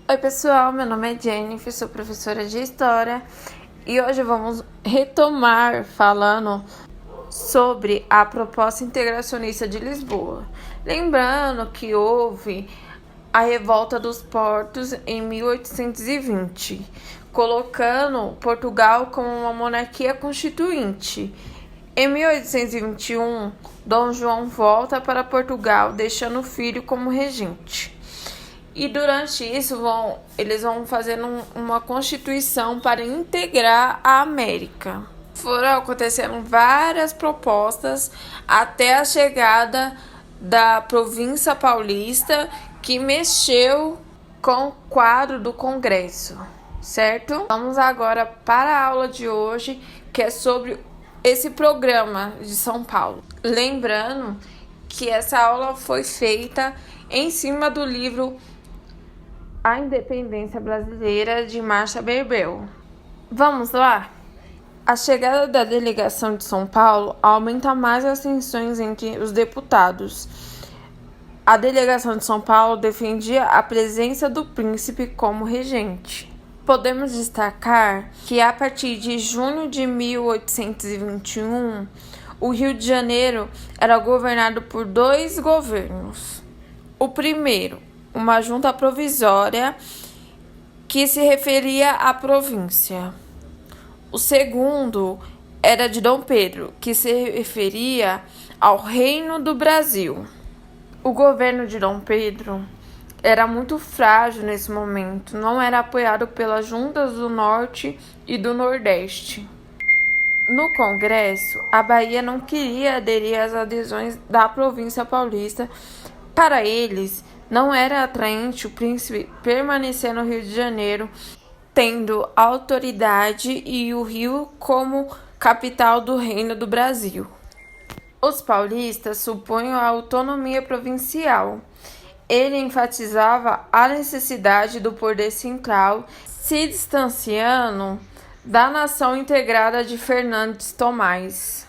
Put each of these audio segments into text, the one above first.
Oi pessoal, meu nome é Jennifer, sou professora de História e hoje vamos retomar falando sobre a proposta integracionista de Lisboa. Lembrando que houve a revolta dos portos em 1820, colocando Portugal como uma monarquia constituinte. Em 1821, Dom João volta para Portugal, deixando o filho como regente. E durante isso eles vão fazendo uma constituição para integrar a América. Foram acontecendo várias propostas até a chegada da província paulista, que mexeu com o quadro do Congresso, certo? Vamos agora para a aula de hoje, que é sobre esse programa de São Paulo. Lembrando que essa aula foi feita em cima do livro A Independência Brasileira, de Marcia Berbel. Vamos lá? A chegada da delegação de São Paulo aumenta mais as tensões entre os deputados. A delegação de São Paulo defendia a presença do príncipe como regente. Podemos destacar que a partir de junho de 1821, o Rio de Janeiro era governado por dois governos. O primeiro, uma junta provisória que se referia à província. O segundo era de Dom Pedro, que se referia ao Reino do Brasil. O governo de Dom Pedro era muito frágil nesse momento, não era apoiado pelas juntas do Norte e do Nordeste. No Congresso, a Bahia não queria aderir às adesões da província paulista. Para eles, não era atraente o príncipe permanecer no Rio de Janeiro, tendo autoridade e o Rio como capital do Reino do Brasil. Os paulistas supunham a autonomia provincial. Ele enfatizava a necessidade do poder central, se distanciando da nação integrada de Fernandes Tomás.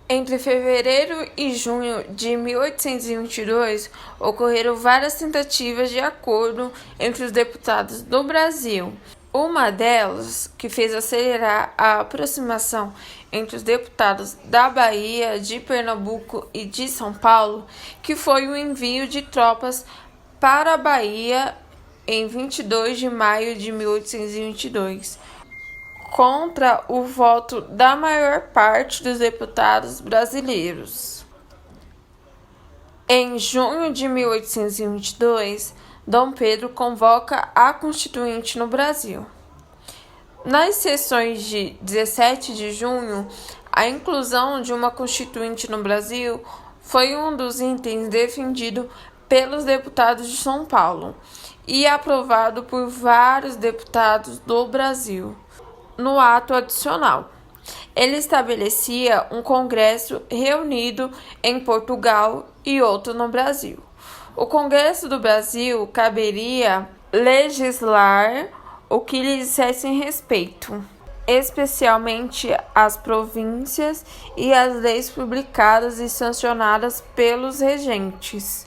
Entre fevereiro e junho de 1822, ocorreram várias tentativas de acordo entre os deputados do Brasil. Uma delas, que fez acelerar a aproximação entre os deputados da Bahia, de Pernambuco e de São Paulo, que foi o envio de tropas para a Bahia em 22 de maio de 1822. Contra o voto da maior parte dos deputados brasileiros. Em junho de 1822, Dom Pedro convoca a Constituinte no Brasil. Nas sessões de 17 de junho, a inclusão de uma Constituinte no Brasil foi um dos itens defendido pelos deputados de São Paulo e aprovado por vários deputados do Brasil. No ato adicional, ele estabelecia um congresso reunido em Portugal e outro no Brasil. O Congresso do Brasil caberia legislar o que lhe dissessem respeito, especialmente as províncias e as leis publicadas e sancionadas pelos regentes.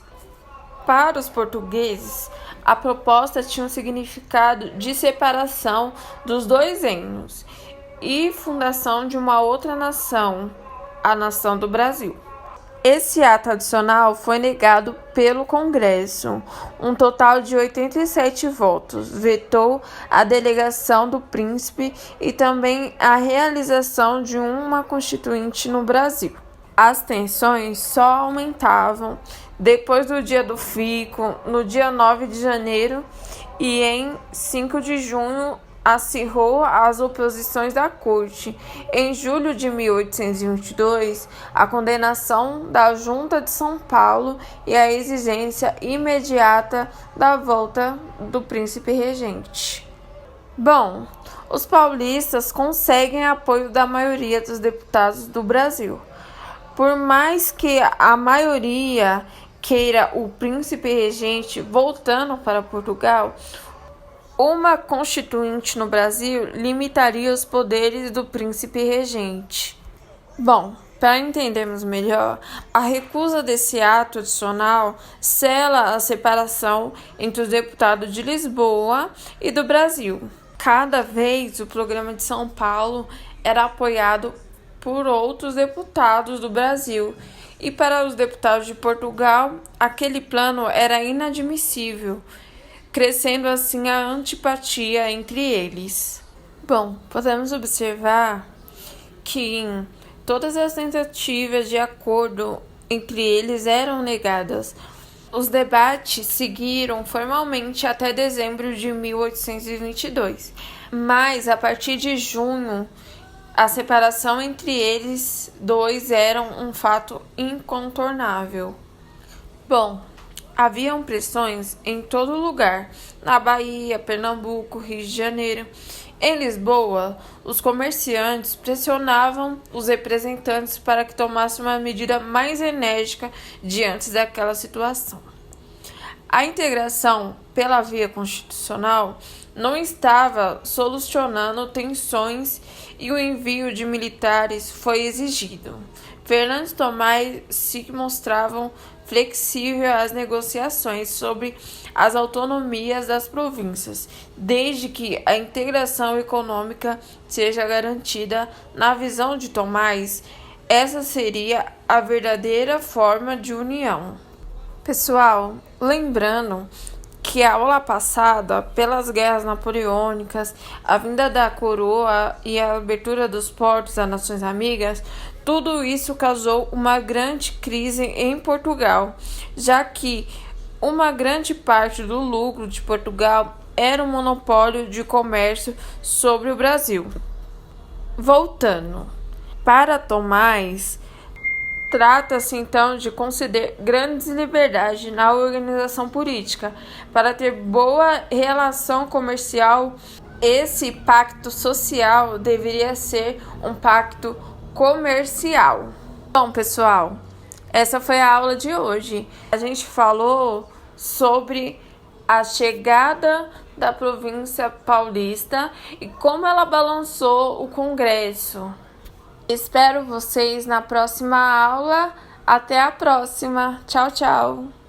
Para os portugueses, a proposta tinha um significado de separação dos dois reinos e fundação de uma outra nação, a nação do Brasil. Esse ato adicional foi negado pelo Congresso. Um total de 87 votos vetou a delegação do príncipe e também a realização de uma constituinte no Brasil. As tensões só aumentavam depois do Dia do Fico, no dia 9 de janeiro, e em 5 de junho acirrou as oposições da corte. Em julho de 1822, a condenação da Junta de São Paulo e a exigência imediata da volta do príncipe regente. Bom, os paulistas conseguem apoio da maioria dos deputados do Brasil. Por mais que a maioria queira o príncipe regente voltando para Portugal, uma constituinte no Brasil limitaria os poderes do príncipe regente. Bom, Para entendermos melhor, a recusa desse ato adicional sela a separação entre os deputados de Lisboa e do Brasil. Cada vez o programa de São Paulo era apoiado por outros deputados do Brasil, e para os deputados de Portugal, aquele plano era inadmissível, crescendo assim a antipatia entre eles. Bom, podemos observar que todas as tentativas de acordo entre eles eram negadas. Os debates seguiram formalmente até dezembro de 1822, mas a partir de junho, a separação entre eles dois era um fato incontornável. Bom, haviam pressões em todo lugar, na Bahia, Pernambuco, Rio de Janeiro. Em Lisboa, os comerciantes pressionavam os representantes para que tomassem uma medida mais enérgica diante daquela situação. A integração pela via constitucional não estava solucionando tensões e o envio de militares foi exigido. Fernando e Tomás se mostravam flexível às negociações sobre as autonomias das províncias, desde que a integração econômica seja garantida. Na visão de Tomás, essa seria a verdadeira forma de união. Pessoal, lembrando que a aula passada, pelas guerras napoleônicas, a vinda da coroa e a abertura dos portos a nações amigas, tudo isso causou uma grande crise em Portugal, já que uma grande parte do lucro de Portugal era um monopólio de comércio sobre o Brasil. Voltando, para Tomás, trata-se então de conceder grandes liberdades na organização política. Para ter boa relação comercial, esse pacto social deveria ser um pacto comercial. Bom, pessoal, essa foi a aula de hoje. A gente falou sobre a chegada da província paulista e como ela balançou o Congresso. Espero vocês na próxima aula. Até a próxima. Tchau, tchau.